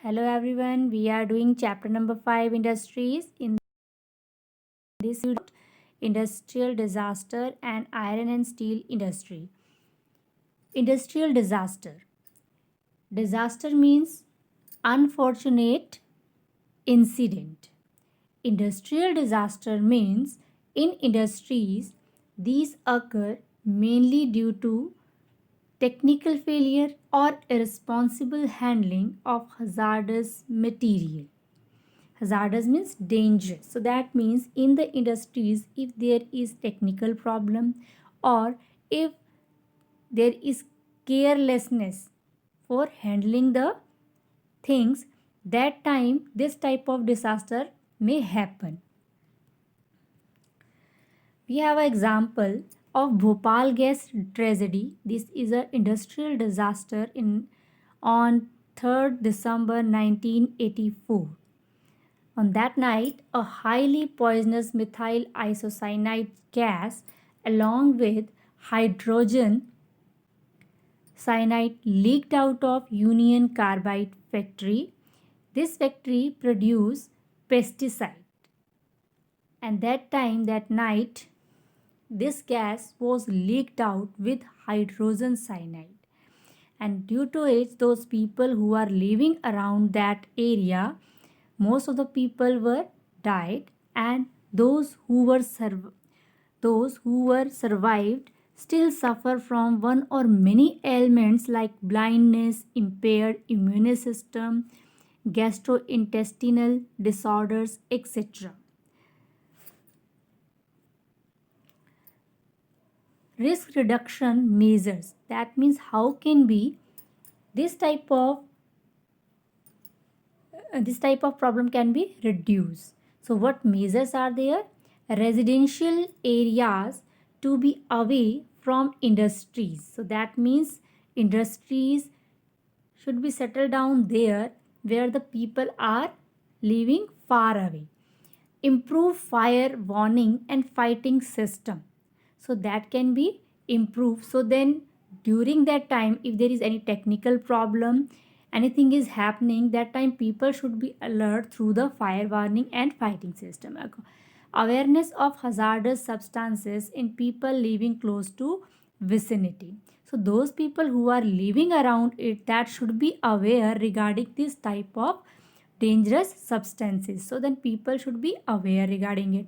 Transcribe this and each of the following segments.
Hello everyone, we are doing chapter number 5 industries in this video, industrial disaster and iron and steel industry. Industrial disaster. Disaster means unfortunate incident. Industrial disaster means in industries these occur mainly due to technical failure or irresponsible handling of hazardous material. Hazardous means dangerous. So that means in the industries, if there is technical problem or if there is carelessness for handling the things, that time this type of disaster may happen. We have an example of Bhopal gas tragedy. This is an industrial disaster on 3rd December 1984. On that night, a highly poisonous methyl isocyanide gas along with hydrogen cyanide leaked out of Union Carbide factory. This factory produced pesticide. And that night, this gas was leaked out with hydrogen cyanide. And due to it, those people who are living around that area, most of the people were died, and those who were survived still suffer from one or many ailments like blindness, impaired immune system, gastrointestinal disorders, etc. Risk reduction measures, that means how can be this type of problem can be reduced. So what measures are there? Residential areas to be away from industries. So that means industries should be settled down there where the people are living far away. Improve fire warning and fighting system. So that can be improved. So then during that time, if there is any technical problem, anything is happening, that time people should be alert through the fire warning and fighting system. Awareness of hazardous substances in people living close to vicinity. So those people who are living around it, that should be aware regarding this type of dangerous substances. So then people should be aware regarding it.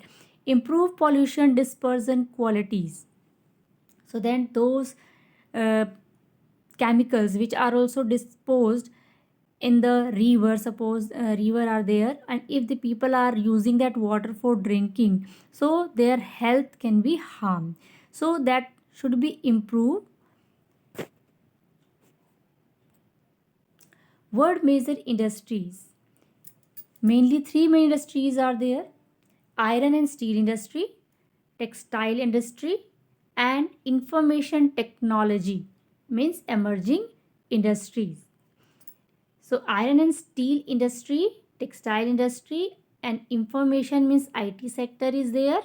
Improve pollution dispersion qualities. So then those chemicals which are also disposed in the river, suppose river are there, and if the people are using that water for drinking, so their health can be harmed. So that should be improved. World major industries, mainly three main industries are there: iron and steel industry, textile industry, and information technology, means emerging industries. So iron and steel industry, textile industry, and information means IT sector is there.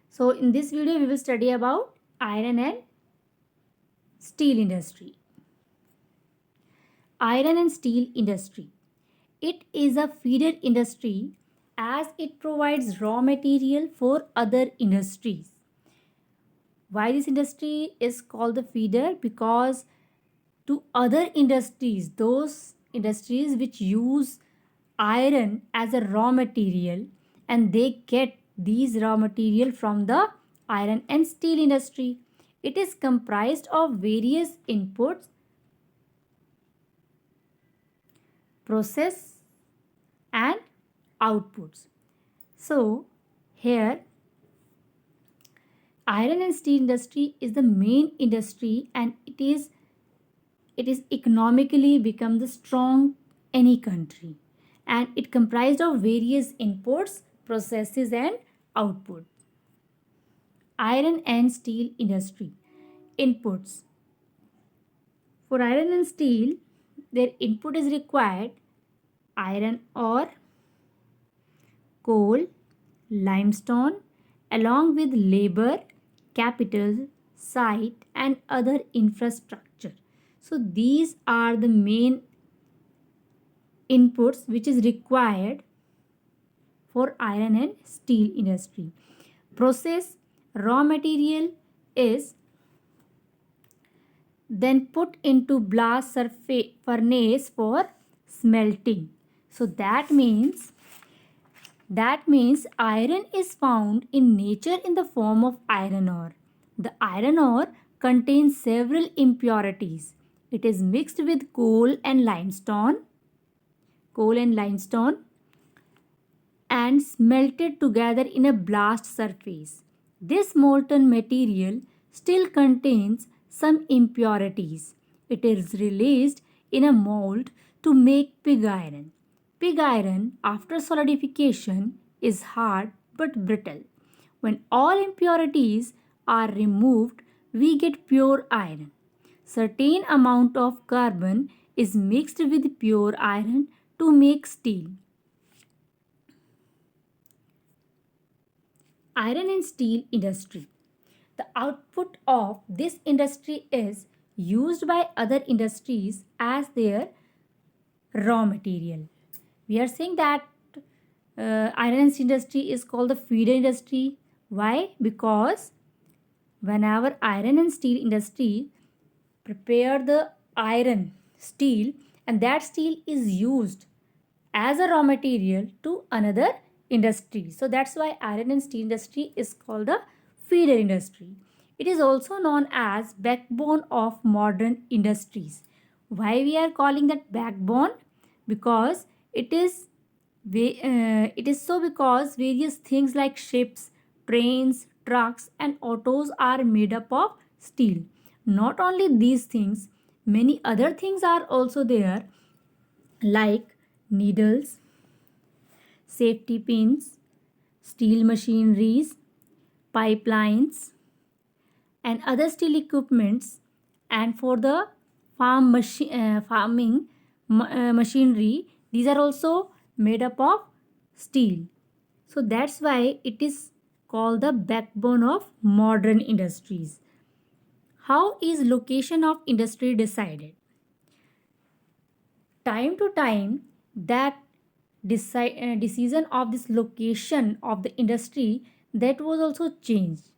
So in this video we will study about iron and steel industry. Iron and steel industry. It is a feeder industry as it provides raw material for other industries. Why this industry is called the feeder? Because to other industries, those industries which use iron as a raw material, and they get these raw material from the iron and steel industry. It is comprised of various inputs, process and outputs. So here iron and steel industry is the main industry, and it is economically become the strong any country, and it comprised of various inputs, processes and output. Iron and steel industry inputs. For iron and steel, their input is required: iron ore, coal, limestone, along with labor, capital, site and other infrastructure. So these are the main inputs which is required for iron and steel industry. Process raw material is then put into blast furnace for smelting. So that means iron is found in nature in the form of iron ore. The iron ore contains several impurities. It is mixed with coal and limestone and smelted together in a blast surface. This molten material still contains some impurities. It is released in a mold to make pig iron. Pig iron, after solidification, is hard but brittle. When all impurities are removed, we get pure iron. Certain amount of carbon is mixed with pure iron to make steel. Iron and steel industry. The output of this industry is used by other industries as their raw material. We are saying that iron and steel industry is called the feeder industry. Why? Because whenever iron and steel industry prepare the iron steel, and that steel is used as a raw material to another industry. So that's why iron and steel industry is called the feeder industry. It is also known as backbone of modern industries. Why we are calling that backbone? Because it is so because various things like ships, trains, trucks and autos are made up of steel. Not only these things, many other things are also there, like needles, safety pins, steel machineries, pipelines and other steel equipments, and for the farming machinery, these are also made up of steel. So that's why it is called the backbone of modern industries. How is location of industry decided? Time to time, that decision of this location of the industry, that was also changed.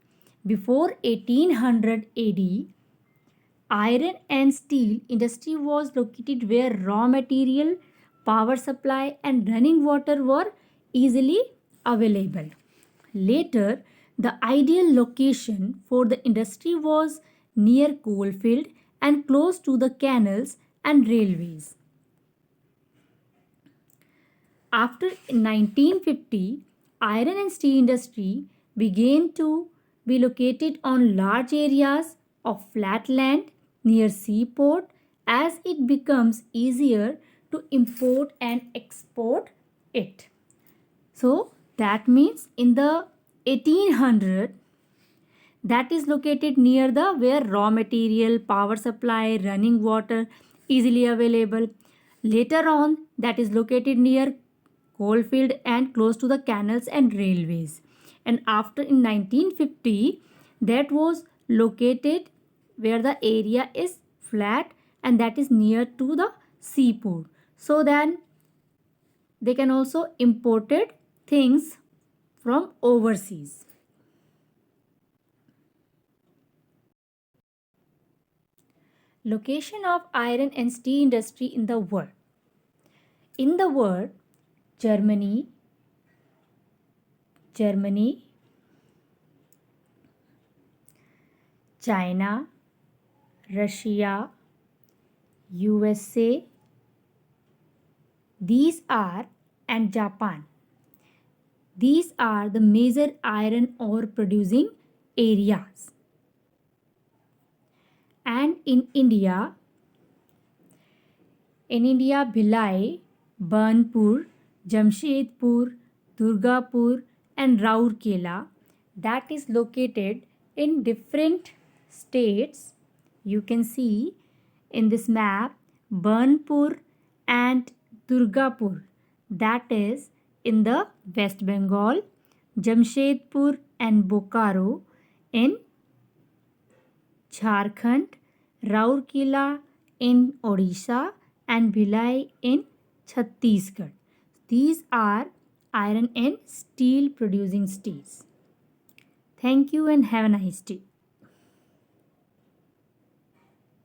Before 1800 AD, iron and steel industry was located where raw material, power supply and running water were easily available. Later, the ideal location for the industry was near coalfield and close to the canals and railways. After 1950, iron and steel industry began to be located on large areas of flat land near seaport as it becomes easier to import and export it. So that means in the 1800, that is located near the where raw material, power supply, running water easily available. Later on, that is located near coalfield and close to the canals and railways. And after in 1950, that was located where the area is flat and that is near to the seaport. So then they can also imported things from overseas. Location of iron and steel industry in the world. In the world, Germany, China, Russia, USA, these are, and Japan. These are the major iron ore producing areas. And in India, Bhilai, Burnpur, Jamshedpur, Durgapur and Rourkela, that is located in different states. You can see in this map Burnpur and Durgapur, that is in the West Bengal, Jamshedpur and Bokaro in Jharkhand, Rourkela in Odisha and Bhilai in Chhattisgarh. These are iron and steel producing states. Thank you and have a nice day.